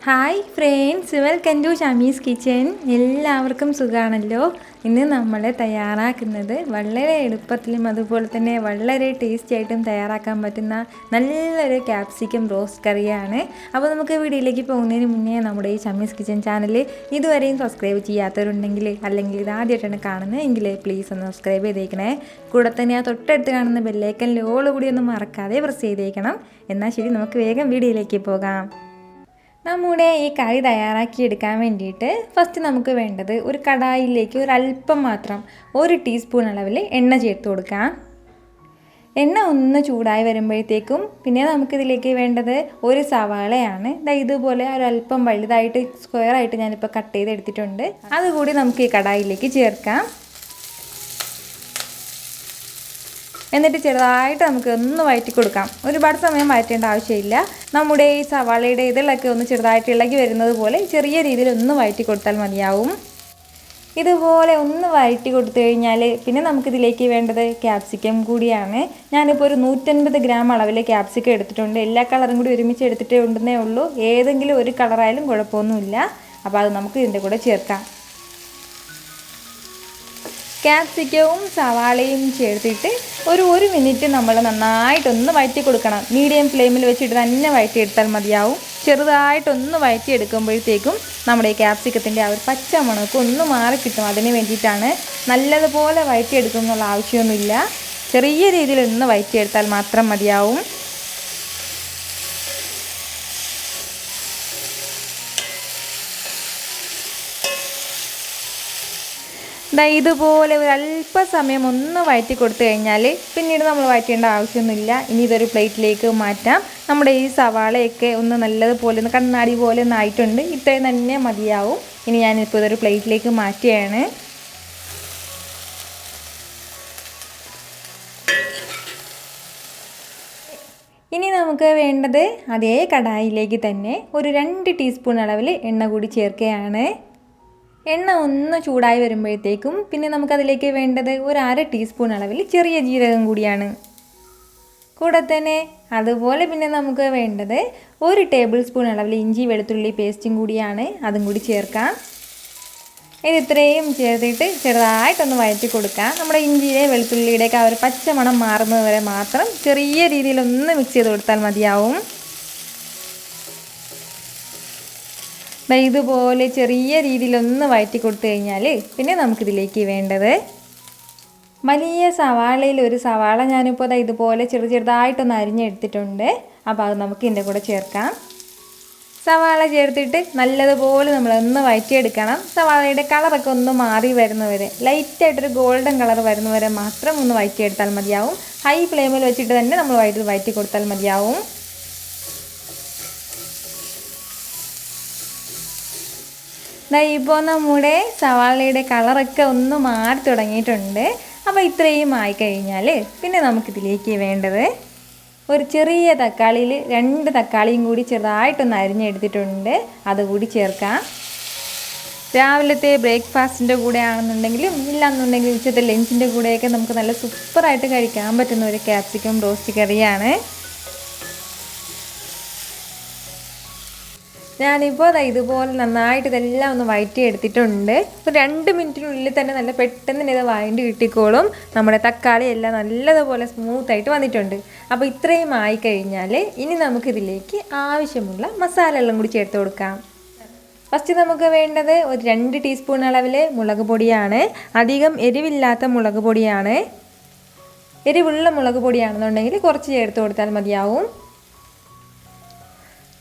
Hi friends, welcome to Shamees kitchen. എല്ലാവർക്കും സുഖമാണല്ലോ. ഇന്ന് നമ്മൾ തയ്യാറാക്കുന്നത് വളരെ എളുപ്പത്തിലും അതുപോലെ തന്നെ വളരെ ടേസ്റ്റി ആയിട്ടും തയ്യാറാക്കാൻ പറ്റുന്ന നല്ലൊരു ക്യാപ്സിക്കം റോസ്റ്റ് കറിയാണ്. അപ്പോൾ നമുക്ക് വീഡിയോയിലേക്ക് പോകുന്നതിന് മുന്നേ നമ്മുടെ ഈ ഷമീസ് കിച്ചൻ ചാനൽ ഇതുവരെയും സബ്സ്ക്രൈബ് ചെയ്യാത്തവരുണ്ടെങ്കിൽ അല്ലെങ്കിൽ ഇതാദ്യമായിട്ടാണ് കാണുന്നത് എങ്കിൽ പ്ലീസ് ഒന്ന് സബ്സ്ക്രൈബ് ചെയ്തേക്കണേ. കൂടെ തന്നെ ആ തൊട്ടടുത്ത് കാണുന്ന ബെല്ലൈക്കനിൽ ഓൾ കൂടി ഒന്ന് മറക്കാതെ പ്രസ് ചെയ്തേക്കണം. എന്നാൽ ശരി, നമുക്ക് വേഗം വീഡിയോയിലേക്ക് പോകാം. നമ്മുടെ ഈ കറി തയ്യാറാക്കിയെടുക്കാൻ വേണ്ടിയിട്ട് ഫസ്റ്റ് നമുക്ക് വേണ്ടത് ഒരു കടായിലേക്ക് ഒരല്പം മാത്രം 1 ടീസ്പൂൺ അളവിൽ എണ്ണ ചേർത്ത് കൊടുക്കാം. എണ്ണ ഒന്ന് ചൂടായി വരുമ്പോഴത്തേക്കും പിന്നെ നമുക്കിതിലേക്ക് വേണ്ടത് ഒരു സവാളയാണ്. ഇതുപോലെ ഒരല്പം വലുതായിട്ട് സ്ക്വയറായിട്ട് ഞാനിപ്പോൾ കട്ട് ചെയ്തെടുത്തിട്ടുണ്ട്. അതുകൂടി നമുക്ക് ഈ കടായിലേക്ക് ചേർക്കാം. എന്നിട്ട് ചെറുതായിട്ട് നമുക്ക് ഒന്ന് വഴറ്റി കൊടുക്കാം. ഒരുപാട് സമയം വഴറ്റേണ്ട ആവശ്യമില്ല. നമ്മുടെ ഈ സവാളയുടെ ഇതിലൊക്കെ ഒന്ന് ചെറുതായിട്ട് ഇളകി വരുന്നത് പോലെ ചെറിയ രീതിയിൽ ഒന്ന് വഴറ്റി കൊടുത്താൽ മതിയാവും. ഇതുപോലെ ഒന്ന് വഴറ്റി കൊടുത്തു കഴിഞ്ഞാൽ പിന്നെ നമുക്കിതിലേക്ക് വേണ്ടത് ക്യാപ്സിക്കം കൂടിയാണ്. ഞാനിപ്പോൾ ഒരു 150 ഗ്രാം അളവിൽ ക്യാപ്സിക്കം എടുത്തിട്ടുണ്ട്. എല്ലാ കളറും കൂടി ഒരുമിച്ച് എടുത്തിട്ടേ ഉണ്ടെന്നേ ഉള്ളൂ. ഏതെങ്കിലും ഒരു കളറായാലും കുഴപ്പമൊന്നുമില്ല. അപ്പോൾ അത് നമുക്ക് ഇതിൻ്റെ കൂടെ ചേർക്കാം. ക്യാപ്സിക്കവും സവാളയും ചേർത്തിട്ട് ഒരു മിനിറ്റ് നമ്മൾ നന്നായിട്ടൊന്ന് വഴറ്റി കൊടുക്കണം. മീഡിയം ഫ്ലെയിമിൽ വെച്ചിട്ട് തന്നെ വഴറ്റിയെടുത്താൽ മതിയാവും. ചെറുതായിട്ടൊന്ന് വഴറ്റിയെടുക്കുമ്പോഴത്തേക്കും നമ്മുടെ ഈ ക്യാപ്സിക്കത്തിൻ്റെ ആ ഒരു പച്ച മണമൊക്കെ ഒന്ന് മാറിക്കിട്ടും. അതിന് വേണ്ടിയിട്ടാണ്. നല്ലതുപോലെ വഴറ്റിയെടുക്കും എന്നുള്ള ആവശ്യമൊന്നുമില്ല. ചെറിയ രീതിയിൽ ഒന്ന് വഴറ്റിയെടുത്താൽ മാത്രം മതിയാവും. ഇതുപോലെ ഒരല്പസമയം ഒന്ന് വഴറ്റി കൊടുത്തു കഴിഞ്ഞാൽ പിന്നീട് നമ്മൾ വഴറ്റേണ്ട ആവശ്യമൊന്നുമില്ല. ഇനി ഇതൊരു പ്ലേറ്റിലേക്ക് മാറ്റാം. നമ്മുടെ ഈ സവാളയൊക്കെ ഒന്ന് നല്ലതുപോലെ ഒന്ന് കണ്ണാടി പോലെ ഒന്ന് ആയിട്ടുണ്ട്. ഇത്രയും തന്നെ മതിയാവും. ഇനി ഞാനിപ്പോൾ ഇതൊരു പ്ലേറ്റിലേക്ക് മാറ്റുകയാണ്. ഇനി നമുക്ക് വേണ്ടത് അതേ കടായിലേക്ക് തന്നെ ഒരു 2 ടീസ്പൂൺ അളവിൽ എണ്ണ കൂടി ചേർക്കുകയാണ്. എണ്ണ ഒന്ന് ചൂടായി വരുമ്പോഴത്തേക്കും പിന്നെ നമുക്കതിലേക്ക് വേണ്ടത് ഒരു 1/2 ടീസ്പൂൺ അളവിൽ ചെറിയ ജീരകം കൂടിയാണ്. കൂടെ തന്നെ അതുപോലെ പിന്നെ നമുക്ക് വേണ്ടത് 1 ടേബിൾ സ്പൂൺ അളവിൽ ഇഞ്ചി വെളുത്തുള്ളി പേസ്റ്റും കൂടിയാണ്. അതും കൂടി ചേർക്കാം. ഇത് ഇത്രയും ചേർത്തിട്ട് ചെറുതായിട്ടൊന്ന് വഴറ്റി കൊടുക്കാം. നമ്മുടെ ഇഞ്ചിയുടെ വെളുത്തുള്ളിയുടെയൊക്കെ ആ ഒരു പച്ചമണം മാറുന്നത് വരെ മാത്രം ചെറിയ രീതിയിലൊന്ന് മിക്സ് ചെയ്ത് കൊടുത്താൽ മതിയാവും. ഇതുപോലെ ചെറിയ രീതിയിലൊന്ന് വഴറ്റി കൊടുത്തു കഴിഞ്ഞാൽ പിന്നെ നമുക്കിതിലേക്ക് വേണ്ടത് വലിയ സവാളയിൽ ഒരു സവാള ഞാനിപ്പോൾ ഇതുപോലെ ചെറുതായിട്ടൊന്ന് അരിഞ്ഞെടുത്തിട്ടുണ്ട്. അപ്പോൾ അത് നമുക്ക് ഇതിൻ്റെ കൂടെ ചേർക്കാം. സവാള ചേർത്തിട്ട് നല്ലതുപോലെ നമ്മളൊന്ന് വഴറ്റിയെടുക്കണം. സവാളയുടെ കളറൊക്കെ ഒന്ന് മാറി വരുന്നവരെ ലൈറ്റായിട്ടൊരു ഗോൾഡൻ കളർ വരുന്നവരെ മാത്രം ഒന്ന് വഴറ്റിയെടുത്താൽ മതിയാവും. ഹൈ ഫ്ലെയിമിൽ വെച്ചിട്ട് തന്നെ നമ്മൾ വഴറ്റി കൊടുത്താൽ മതിയാവും. ഇപ്പോൾ നമ്മുടെ സവാളയുടെ കളറൊക്കെ ഒന്ന് മാറി തുടങ്ങിയിട്ടുണ്ട്. അപ്പോൾ ഇത്രയും ആയിക്കഴിഞ്ഞാൽ പിന്നെ നമുക്കിതിലേക്ക് വേണ്ടത് ഒരു ചെറിയ തക്കാളിയിൽ 2 തക്കാളിയും കൂടി ചെറുതായിട്ടൊന്ന് അരിഞ്ഞെടുത്തിട്ടുണ്ട്. അതുകൂടി ചേർക്കാം. രാവിലത്തെ ബ്രേക്ക്ഫാസ്റ്റിൻ്റെ കൂടെ ആണെന്നുണ്ടെങ്കിലും ഇല്ലാന്നുണ്ടെങ്കിലും ഉച്ചത്തെ ലഞ്ചിൻ്റെ കൂടെയൊക്കെ നമുക്ക് നല്ല സൂപ്പറായിട്ട് കഴിക്കാൻ പറ്റുന്ന ഒരു ക്യാപ്സിക്കം റോസ്റ്റ് കറിയാണ്. ഞാനിപ്പോൾ ഇതുപോലെ നന്നായിട്ട് ഇതെല്ലാം ഒന്ന് വഴറ്റിയെടുത്തിട്ടുണ്ട്. ഒരു 2 മിനിറ്റിനുള്ളിൽ തന്നെ നല്ല പെട്ടെന്ന് ഇത് വഴണ്ടി കിട്ടിക്കോളും. നമ്മുടെ തക്കാളി എല്ലാം നല്ലതുപോലെ സ്മൂത്തായിട്ട് വന്നിട്ടുണ്ട്. അപ്പോൾ ഇത്രയും ആയിക്കഴിഞ്ഞാൽ ഇനി നമുക്കിതിലേക്ക് ആവശ്യമുള്ള മസാലകളും കൂടി ചേർത്ത് കൊടുക്കാം. ഫസ്റ്റ് നമുക്ക് വേണ്ടത് ഒരു 2 ടീസ്പൂൺ അളവിൽ മുളക് പൊടിയാണ്. അധികം എരിവില്ലാത്ത മുളക് പൊടിയാണ്. എരിവുള്ള മുളക് പൊടിയാണെന്നുണ്ടെങ്കിൽ കുറച്ച് ചേർത്ത് കൊടുത്താൽ മതിയാവും.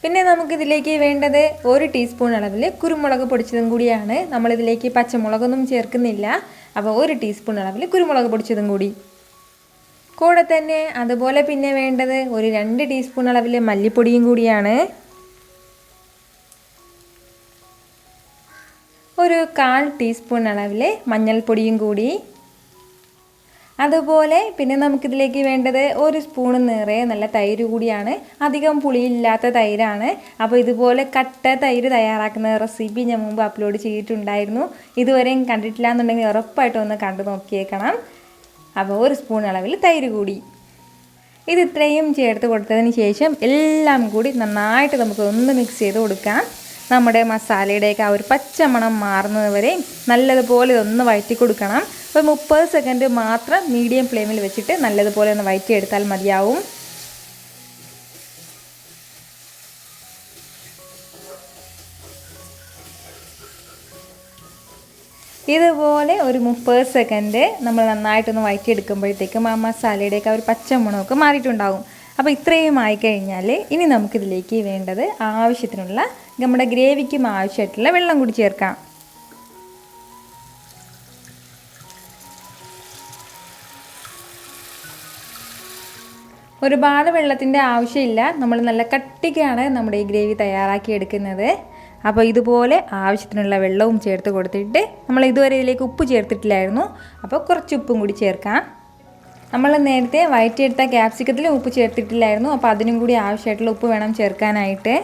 പിന്നെ നമുക്കിതിലേക്ക് വേണ്ടത് 1 ടീസ്പൂൺ അളവിൽ കുരുമുളക് പൊടിച്ചതും കൂടിയാണ്. നമ്മളിതിലേക്ക് പച്ചമുളകൊന്നും ചേർക്കുന്നില്ല. അപ്പോൾ 1 ടീസ്പൂൺ അളവിൽ കുരുമുളക് പൊടിച്ചതും കൂടി. കൂടെ തന്നെ അതുപോലെ പിന്നെ വേണ്ടത് ഒരു 2 ടീസ്പൂൺ അളവിൽ മല്ലിപ്പൊടിയും കൂടിയാണ്. ഒരു 1/4 ടീസ്പൂൺ അളവിൽ മഞ്ഞൾപ്പൊടിയും കൂടി. അതുപോലെ പിന്നെ നമുക്കിതിലേക്ക് വേണ്ടത് 1 സ്പൂൺ നിറയെ നല്ല തൈര് കൂടിയാണ്. അധികം പുളിയില്ലാത്ത തൈരാണ്. അപ്പോൾ ഇതുപോലെ കട്ട തൈര് തയ്യാറാക്കുന്ന റെസിപ്പി ഞാൻ മുമ്പ് അപ്ലോഡ് ചെയ്തിട്ടുണ്ടായിരുന്നു. ഇതുവരെയും കണ്ടിട്ടില്ല എന്നുണ്ടെങ്കിൽ ഉറപ്പായിട്ടും ഒന്ന് കണ്ടു നോക്കിയേക്കണം. അപ്പോൾ 1 സ്പൂൺ അളവിൽ തൈര് കൂടി. ഇത് ഇത്രയും ചേർത്ത് കൊടുത്തതിന് ശേഷം എല്ലാം കൂടി നന്നായിട്ട് നമുക്ക് ഒന്ന് മിക്സ് ചെയ്ത് കൊടുക്കാം. നമ്മുടെ മസാലയുടെയൊക്കെ ആ ഒരു പച്ചമണം മാറുന്നത് വരെ നല്ലതുപോലെ ഒന്ന് വഴറ്റി കൊടുക്കണം. ഒരു 30 സെക്കൻഡ് മാത്രം മീഡിയം ഫ്ലെയിമിൽ വെച്ചിട്ട് നല്ലതുപോലെ ഒന്ന് വഴറ്റിയെടുത്താൽ മതിയാവും. ഇതുപോലെ ഒരു 30 സെക്കൻഡ് നമ്മൾ നന്നായിട്ടൊന്ന് വഴറ്റിയെടുക്കുമ്പോഴത്തേക്കും ആ മസാലയുടെയൊക്കെ ഒരു പച്ചമണമൊക്കെ മാറിയിട്ടുണ്ടാകും. അപ്പോൾ ഇത്രയും ആയിക്കഴിഞ്ഞാൽ ഇനി നമുക്കിതിലേക്ക് വേണ്ടത് ആവശ്യത്തിനുള്ള നമ്മുടെ ഗ്രേവിക്കും ആവശ്യമായിട്ടുള്ള വെള്ളം കൂടി ചേർക്കാം. ഒരുപാട് വെള്ളത്തിൻ്റെ ആവശ്യമില്ല. നമ്മൾ നല്ല കട്ടിക്കാണ് നമ്മുടെ ഈ ഗ്രേവി തയ്യാറാക്കി എടുക്കുന്നത്. അപ്പോൾ ഇതുപോലെ ആവശ്യത്തിനുള്ള വെള്ളവും ചേർത്ത് കൊടുത്തിട്ട് നമ്മൾ ഇതുവരെ ഇതിലേക്ക് ഉപ്പ് ചേർത്തിട്ടില്ലായിരുന്നു. അപ്പോൾ കുറച്ച് ഉപ്പും കൂടി ചേർക്കാം. നമ്മൾ നേരത്തെ വഴറ്റിയെടുത്ത ക്യാപ്സിക്കത്തിലും ഉപ്പ് ചേർത്തിട്ടില്ലായിരുന്നു. അപ്പോൾ അതിനും കൂടി ആവശ്യമായിട്ടുള്ള ഉപ്പ് വേണം ചേർക്കാനായിട്ട്.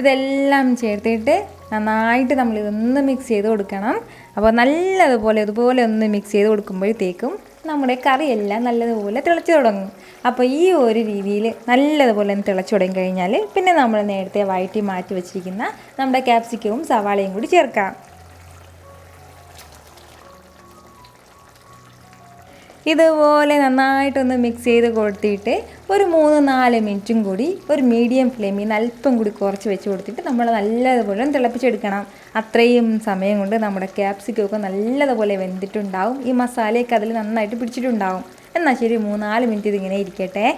ഇതെല്ലാം ചേർത്തിട്ട് നന്നായിട്ട് നമ്മളിതൊന്ന് മിക്സ് ചെയ്ത് കൊടുക്കണം. അപ്പോൾ നല്ലതുപോലെ ഇതുപോലെ ഒന്ന് മിക്സ് ചെയ്ത് കൊടുക്കുമ്പോഴത്തേക്കും നമ്മുടെ കറിയെല്ലാം നല്ലതുപോലെ തിളച്ച് തുടങ്ങും. അപ്പോൾ ഈ ഒരു രീതിയിൽ നല്ലതുപോലെ ഒന്ന് തിളച്ച് തുടങ്ങി കഴിഞ്ഞാൽ പിന്നെ നമ്മൾ നേരത്തെ വഴറ്റി മാറ്റി വെച്ചിരിക്കുന്ന നമ്മുടെ ക്യാപ്സിക്കവും സവാളയും കൂടി ചേർക്കാം. ഇതുപോലെ നന്നായിട്ടൊന്ന് മിക്സ് ചെയ്ത് കൊടുത്തിട്ട് ഒരു 3-4 മിനിറ്റും കൂടി ഒരു മീഡിയം ഫ്ലെയിമിൽ നിന്ന് അല്പം കൂടി കുറച്ച് വെച്ച് കൊടുത്തിട്ട് നമ്മൾ നല്ലതുപോലെ തിളപ്പിച്ചെടുക്കണം. അത്രയും സമയം കൊണ്ട് നമ്മുടെ ക്യാപ്സിക്കമൊക്കെ നല്ലതുപോലെ വെന്തിട്ടുണ്ടാവും. ഈ മസാലയൊക്കെ അതിൽ നന്നായിട്ട് പിടിച്ചിട്ടുണ്ടാവും. എന്നാൽ ശരി, 3-4 മിനിറ്റ് ഇതിങ്ങനെ ഇരിക്കട്ടെ.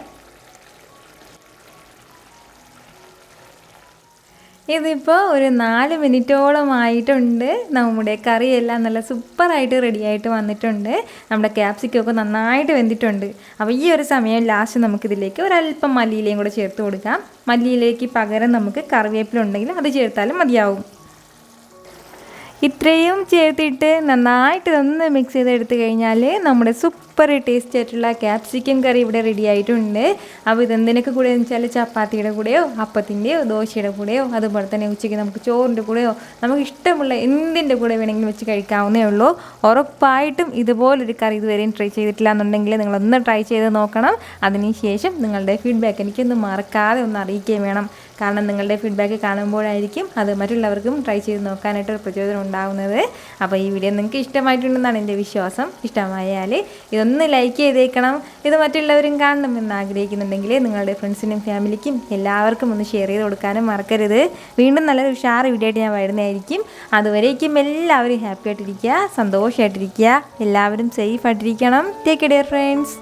ഇതിപ്പോൾ ഒരു 4 മിനിറ്റോളമായിട്ടുണ്ട്. നമ്മുടെ കറിയെല്ലാം നല്ല സൂപ്പറായിട്ട് റെഡിയായിട്ട് വന്നിട്ടുണ്ട്. നമ്മുടെ ക്യാപ്സിക്കമൊക്കെ നന്നായിട്ട് വെന്തിട്ടുണ്ട്. അപ്പോൾ ഈ ഒരു സമയം ലാസ്റ്റ് നമുക്കിതിലേക്ക് ഒരല്പം മല്ലിയിലയും കൂടെ ചേർത്ത് കൊടുക്കാം. മല്ലിയിലേക്ക് പകരം നമുക്ക് കറിവേപ്പില ഉണ്ടെങ്കിൽ അത് ചേർത്താലും മതിയാവും. ഇത്രയും ചേർത്തിട്ട് നന്നായിട്ട് ഇതൊന്ന് മിക്സ് ചെയ്തെടുത്ത് കഴിഞ്ഞാൽ നമ്മുടെ സൂപ്പർ ടേസ്റ്റ് ആയിട്ടുള്ള ക്യാപ്സിക്കം കറി ഇവിടെ റെഡി ആയിട്ടുണ്ട്. അപ്പോൾ ഇതെന്തിനൊക്കെ കൂടെ എന്ന് വെച്ചാൽ ചപ്പാത്തിയുടെ കൂടെയോ അപ്പത്തിൻ്റെയോ ദോശയുടെ കൂടെയോ അതുപോലെ തന്നെ ഉച്ചയ്ക്ക് നമുക്ക് ചോറിൻ്റെ കൂടെയോ നമുക്ക് ഇഷ്ടമുള്ള എന്തിൻ്റെ കൂടെ വേണമെങ്കിലും വെച്ച് കഴിക്കാവുന്നേ ഉള്ളൂ. ഉറപ്പായിട്ടും ഇതുപോലൊരു കറി ഇതുവരെയും ട്രൈ ചെയ്തിട്ടില്ല എന്നുണ്ടെങ്കിൽ നിങ്ങളൊന്ന് ട്രൈ ചെയ്ത് നോക്കണം. അതിനുശേഷം നിങ്ങളുടെ ഫീഡ്ബാക്ക് എനിക്കൊന്ന് മറക്കാതെ ഒന്ന് അറിയിക്കുകയും വേണം. കാരണം നിങ്ങളുടെ ഫീഡ്ബാക്ക് കാണുമ്പോഴായിരിക്കും അത് മറ്റുള്ളവർക്കും ട്രൈ ചെയ്ത് നോക്കാനായിട്ടൊരു പ്രചോദനം ഉണ്ടാകുന്നത്. അപ്പോൾ ഈ വീഡിയോ നിങ്ങൾക്ക് ഇഷ്ടമായിട്ടുണ്ടെന്നാണ് എൻ്റെ വിശ്വാസം. ഇഷ്ടമായാൽ ഇതൊന്ന് ലൈക്ക് ചെയ്തേക്കണം. ഇത് മറ്റുള്ളവരും കാണണമെന്ന് ആഗ്രഹിക്കുന്നുണ്ടെങ്കിൽ നിങ്ങളുടെ ഫ്രണ്ട്സിനും ഫാമിലിക്കും എല്ലാവർക്കും ഒന്ന് ഷെയർ ചെയ്ത് കൊടുക്കാനും മറക്കരുത്. വീണ്ടും നല്ലൊരു ഉഷാർ വീഡിയോ ആയിട്ട് ഞാൻ വരുന്നതായിരിക്കും. അതുവരേക്കും എല്ലാവരും ഹാപ്പി ആയിട്ടിരിക്കുക, സന്തോഷമായിട്ടിരിക്കുക, എല്ലാവരും സേഫ് ആയിട്ടിരിക്കണം. Take care friends.